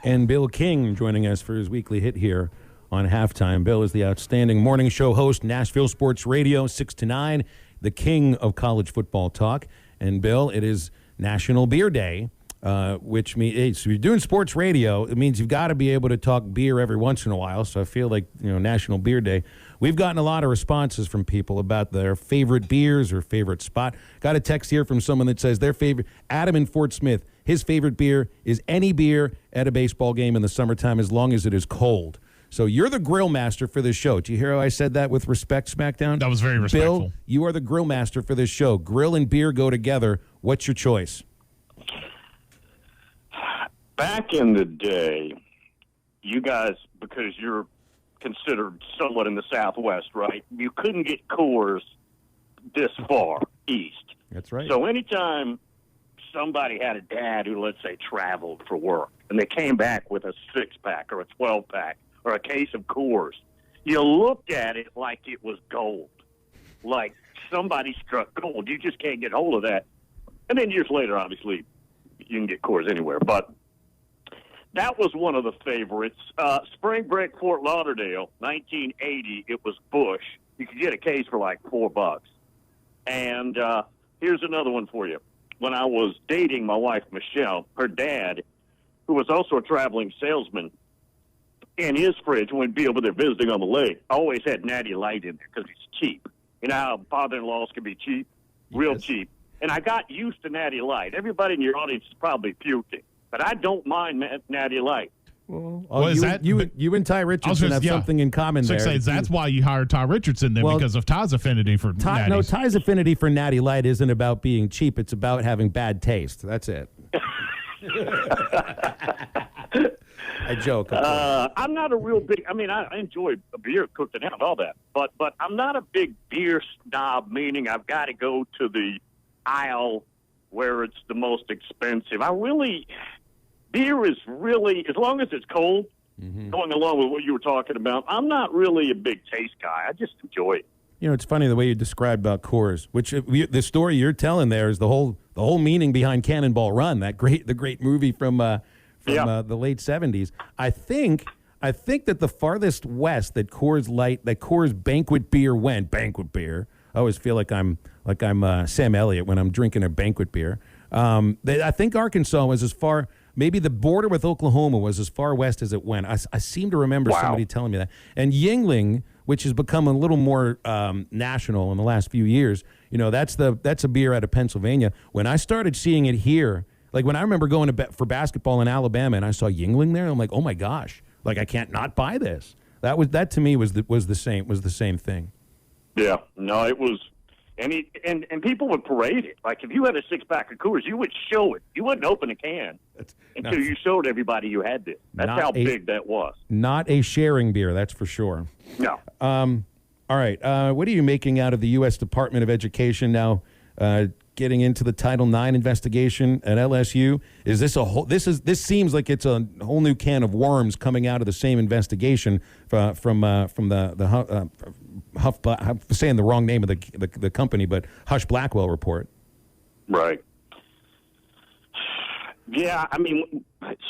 And Bill King joining us for his weekly hit here on Halftime. Bill is the outstanding morning show host, Nashville Sports Radio, 6 to 9, the king of college football talk. And Bill, it is National Beer Day, which means hey, so you're doing sports radio. It means you've got to be able to talk beer every once in a while. So I feel like, National Beer Day. We've gotten a lot of responses from people about their favorite beers or favorite spot. Got a text here from someone that says their favorite, Adam in Fort Smith, his favorite beer is any beer at a baseball game in the summertime as long as it is cold. So you're the grill master for this show. Do you hear how I said that with respect, SmackDown? That was very respectful. Bill, you are the grill master for this show. Grill and beer go together. What's your choice? Back in the day, you guys, because you're considered somewhat in the Southwest, right? You couldn't get Coors this far east. That's right. So anytime somebody had a dad who, let's say, traveled for work, and they came back with a 6-pack or a 12-pack or a case of Coors, you looked at it like it was gold, like somebody struck gold. You just can't get hold of that. And then years later, obviously, you can get Coors anywhere. But that was one of the favorites. Spring Break, Fort Lauderdale, 1980, it was Busch. You could get a case for like $4. And here's another one for you. When I was dating my wife, Michelle, her dad, who was also a traveling salesman, in his fridge, when we'd be over there visiting on the lake, always had Natty Light in there because it's cheap. You know how father-in-laws can be cheap? Real cheap. And I got used to Natty Light. Everybody in your audience is probably puking, but I don't mind Natty Light. Well, you and Ty Richardson have something in common there. That's why you hired Ty Richardson then, because of Ty's affinity for Natties. No, Ty's affinity for Natty Light isn't about being cheap. It's about having bad taste. That's it. I joke. I'm not a real big. I mean, I enjoy a beer, cooked and out, all that. But I'm not a big beer snob. Meaning, I've got to go to the aisle where it's the most expensive. Beer is really, as long as it's cold. Going along with what you were talking about, I'm not really a big taste guy. I just enjoy it. It's funny the way you described about Coors, which the story you're telling there is the whole meaning behind Cannonball Run, the great movie from the late 70s. I think that the farthest west that Coors banquet beer went, banquet beer. I always feel like I'm Sam Elliott when I'm drinking a banquet beer. I think Arkansas was as far. Maybe the border with Oklahoma was as far west as it went. I seem to remember somebody telling me that. And Yuengling, which has become a little more national in the last few years, that's a beer out of Pennsylvania. When I started seeing it here, like when I remember going for basketball in Alabama and I saw Yuengling there, I'm like, oh my gosh, like I can't not buy this. That to me was the same thing. Yeah, no, it was. And people would parade it. Like, if you had a 6-pack of Coors, you would show it. You wouldn't open a can until you showed everybody you had this. That's how big that was. Not a sharing beer, that's for sure. No. All right. What are you making out of the U.S. Department of Education now getting into the Title IX investigation at LSU? Is this this seems like it's a whole new can of worms coming out of the same investigation from the I'm saying the wrong name of the company, but Hush Blackwell report. Right. Yeah, I mean,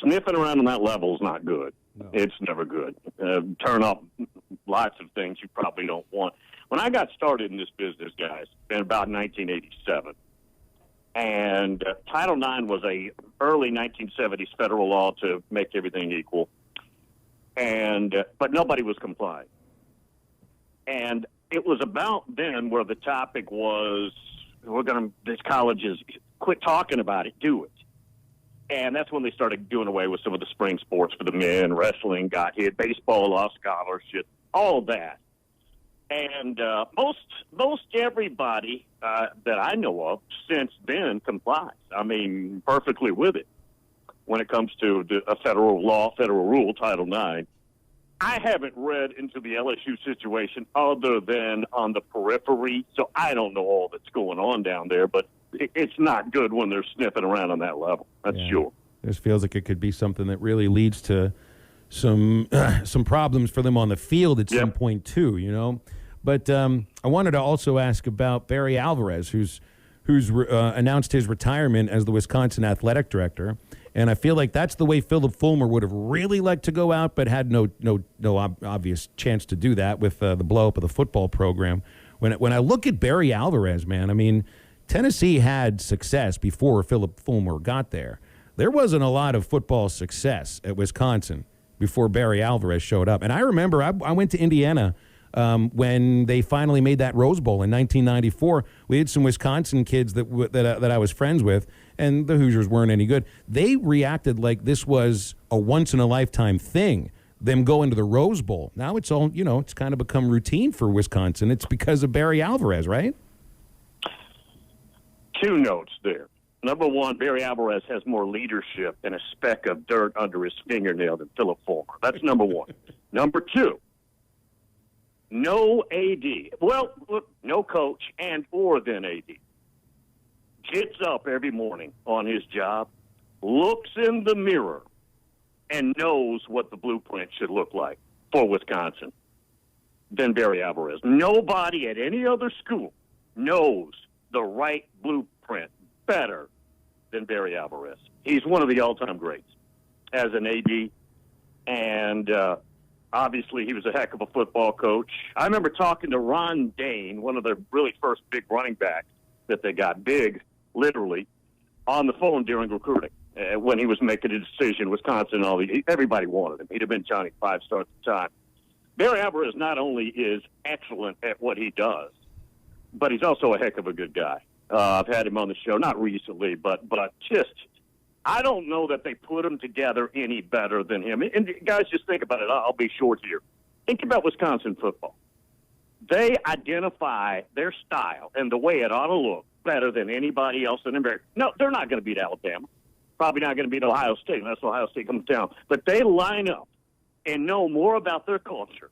sniffing around on that level is not good. No. It's never good. Turn up lots of things you probably don't want. When I got started in this business, guys, in about 1987, and Title IX was a early 1970s federal law to make everything equal, but nobody was complying. And it was about then where the topic was, these colleges, quit talking about it, do it. And that's when they started doing away with some of the spring sports for the men. Wrestling got hit, baseball lost scholarship, all that. And most everybody that I know of since then complies. I mean, perfectly with it when it comes to a federal law, federal rule, Title IX. I haven't read into the LSU situation other than on the periphery, so I don't know all that's going on down there, but it's not good when they're sniffing around on that level. That's sure. This feels like it could be something that really leads to some problems for them on the field at some point too, But I wanted to also ask about Barry Alvarez, who's announced his retirement as the Wisconsin athletic director. And I feel like that's the way Philip Fulmer would have really liked to go out, but had no obvious chance to do that with the blow-up of the football program. When I look at Barry Alvarez, man, I mean, Tennessee had success before Philip Fulmer got there. There wasn't a lot of football success at Wisconsin before Barry Alvarez showed up. And I remember I went to Indiana when they finally made that Rose Bowl in 1994. We had some Wisconsin kids that I was friends with, and the Hoosiers weren't any good. They reacted like this was a once-in-a-lifetime thing, them going to the Rose Bowl. Now it's all, it's kind of become routine for Wisconsin. It's because of Barry Alvarez, right? Two notes there. Number one, Barry Alvarez has more leadership and a speck of dirt under his fingernail than Philip Fulmer. That's number one. Number two, no AD. Well, look, no coach and or then AD. Gets up every morning on his job, looks in the mirror, and knows what the blueprint should look like for Wisconsin than Barry Alvarez. Nobody at any other school knows the right blueprint better than Barry Alvarez. He's one of the all-time greats as an AD, and obviously he was a heck of a football coach. I remember talking to Ron Dane, one of the really first big running backs that they got, big, literally, on the phone during recruiting when he was making a decision. Wisconsin, everybody wanted him. He'd have been Johnny 5-star at the time. Barry Alvarez not only is excellent at what he does, but he's also a heck of a good guy. I've had him on the show, not recently, but just, I don't know that they put him together any better than him. And guys, just think about it. I'll be short here. Think about Wisconsin football. They identify their style and the way it ought to look better than anybody else in America. No, they're not going to beat Alabama. Probably not going to beat Ohio State unless Ohio State comes down. But they line up and know more about their culture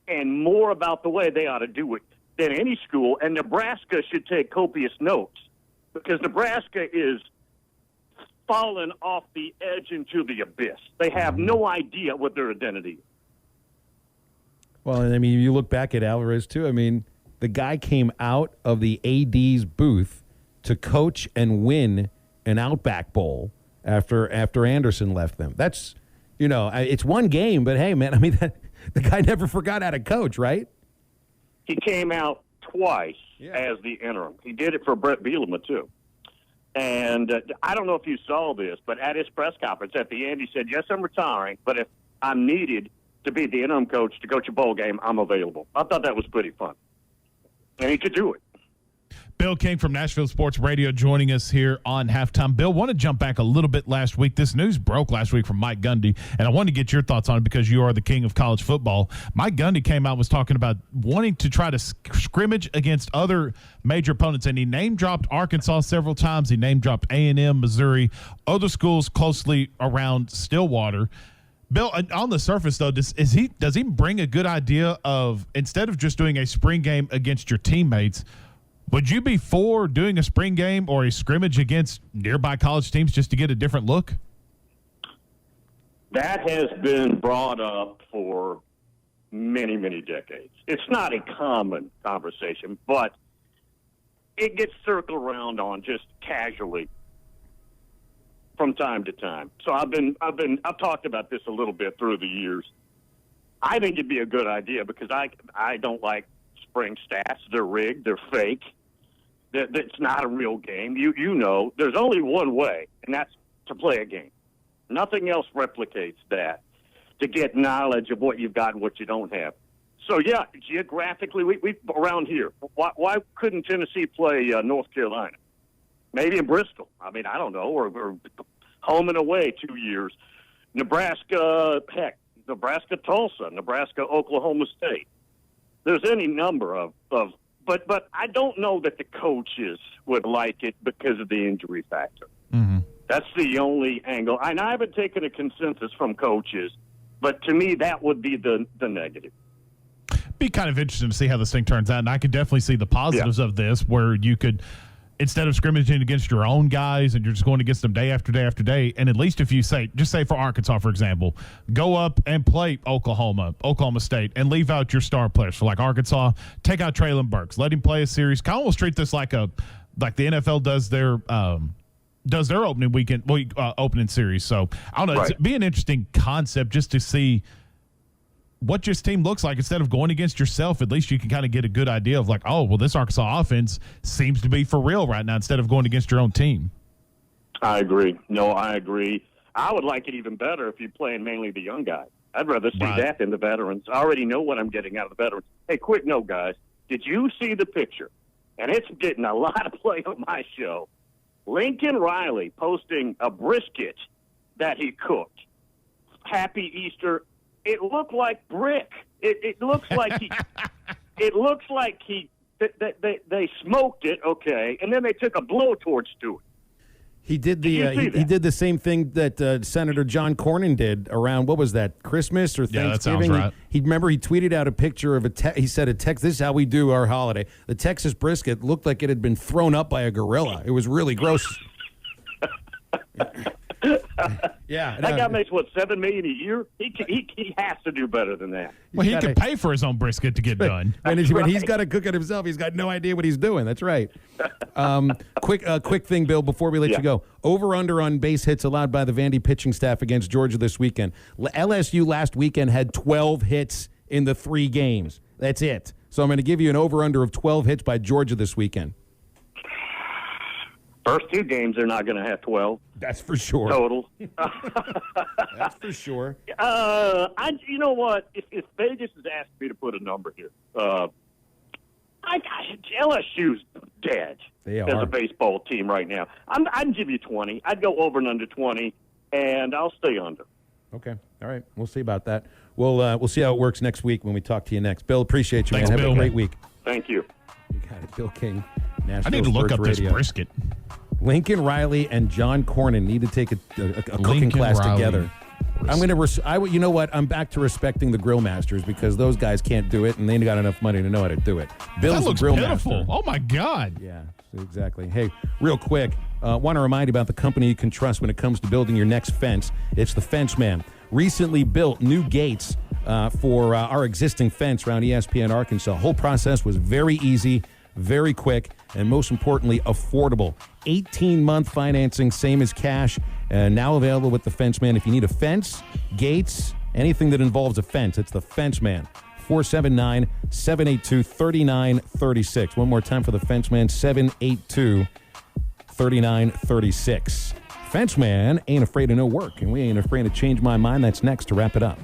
and more about the way they ought to do it than any school. And Nebraska should take copious notes because Nebraska is fallen off the edge into the abyss. They have no idea what their identity is. Well, and I mean, you look back at Alvarez, too. I mean, the guy came out of the AD's booth to coach and win an Outback Bowl after Anderson left them. That's, it's one game, but hey, man, I mean, the guy never forgot how to coach, right? He came out twice as the interim. He did it for Brett Bielema, too. And I don't know if you saw this, but at his press conference at the end, he said, yes, I'm retiring, but if I'm needed to be the interim coach to coach a bowl game, I'm available. I thought that was pretty fun. And he could do it. Bill King from Nashville Sports Radio joining us here on Halftime. Bill, want to jump back a little bit last week. This news broke last week from Mike Gundy, and I wanted to get your thoughts on it because you are the king of college football. Mike Gundy came out and was talking about wanting to try to scrimmage against other major opponents, and he name-dropped Arkansas several times. He name-dropped A&M, Missouri, other schools closely around Stillwater. Bill, on the surface, though, does he bring a good idea of, instead of just doing a spring game against your teammates, would you be for doing a spring game or a scrimmage against nearby college teams just to get a different look? That has been brought up for many, many decades. It's not a common conversation, but it gets circled around on just casually from time to time. So I've talked about this a little bit through the years. I think it'd be a good idea because I don't like spring stats. They're rigged. They're fake. That's not a real game. You know, there's only one way, and that's to play a game. Nothing else replicates that to get knowledge of what you've got and what you don't have. So, yeah, geographically, we around here, why couldn't Tennessee play North Carolina? Maybe in Bristol. I mean, I don't know, or home and away 2 years. Nebraska, Tulsa, Nebraska, Oklahoma State. There's any number of but I don't know that the coaches would like it because of the injury factor. Mm-hmm. That's the only angle. And I haven't taken a consensus from coaches, but to me that would be the negative. Be kind of interesting to see how this thing turns out, and I could definitely see the positives of this where you could – instead of scrimmaging against your own guys and you're just going against them day after day after day, and at least if you say for Arkansas, for example, go up and play Oklahoma State, and leave out your star players. For like Arkansas, take out Traylon Burks, let him play a series. Kind of almost treat this like the NFL does their does their opening weekend, opening series. So I don't know. Right. It'd be an interesting concept just to see what your team looks like. Instead of going against yourself, at least you can kind of get a good idea of like, oh, well, this Arkansas offense seems to be for real right now instead of going against your own team. I agree. No, I agree. I would like it even better if you're playing mainly the young guys. I'd rather see that than the veterans. I already know what I'm getting out of the veterans. Hey, quick note, guys. Did you see the picture? And it's getting a lot of play on my show. Lincoln Riley posting a brisket that he cooked. Happy Easter. It looked like brick. It looks like he. It looks like they smoked it, okay, and then they took a blowtorch to it. He did he did the same thing that Senator John Cornyn did around, what was that, Christmas or Thanksgiving? Yeah, that sounds right. He tweeted out a picture of he said this is how we do our holiday. The Texas brisket looked like it had been thrown up by a gorilla. It was really gross. Yeah, that guy makes $7 million a year. He has to do better than that. Well, he can pay for his own brisket to get done. When he's got to cook it himself, he's got no idea what he's doing. That's right. Quick thing, Bill, before we let you go. Over under on base hits allowed by the Vandy pitching staff against Georgia this weekend. LSU last weekend had 12 hits in the 3 games. That's it. So I'm going to give you an over under of 12 hits by Georgia this weekend. First 2 games, they're not going to have 12. That's for sure. Total. That's for sure. You know what? If Vegas has asked me to put a number here, LSU's dead as a baseball team right now. I'd give you 20. I'd go over and under 20, and I'll stay under. Okay. All right. We'll see about that. We'll see how it works next week when we talk to you next. Bill, appreciate you, Thanks, man. Bill. Have a great week. Thank you. You got it. Bill King, Nashville I need to look Sports up Radio. this brisket. Lincoln Riley and John Cornyn need to take a cooking Lincoln class Riley together. I'm going to. You know what? I'm back to respecting the grill masters because those guys can't do it, and they ain't got enough money to know how to do it. Bill's That looks the grill pitiful. master. Oh my God. Yeah, exactly. Hey, real quick, want to remind you about the company you can trust when it comes to building your next fence. It's the Fence Man. Recently built new gates for our existing fence around ESPN Arkansas. Whole process was very easy, very quick, and most importantly, affordable. 18-month financing, same as cash, now available with the Fence Man. If you need a fence, gates, anything that involves a fence, it's the Fence Man. 479-782-3936. One more time for the Fence Man, 782-3936. Fence Man ain't afraid of no work, and we ain't afraid to change my mind. That's next to wrap it up.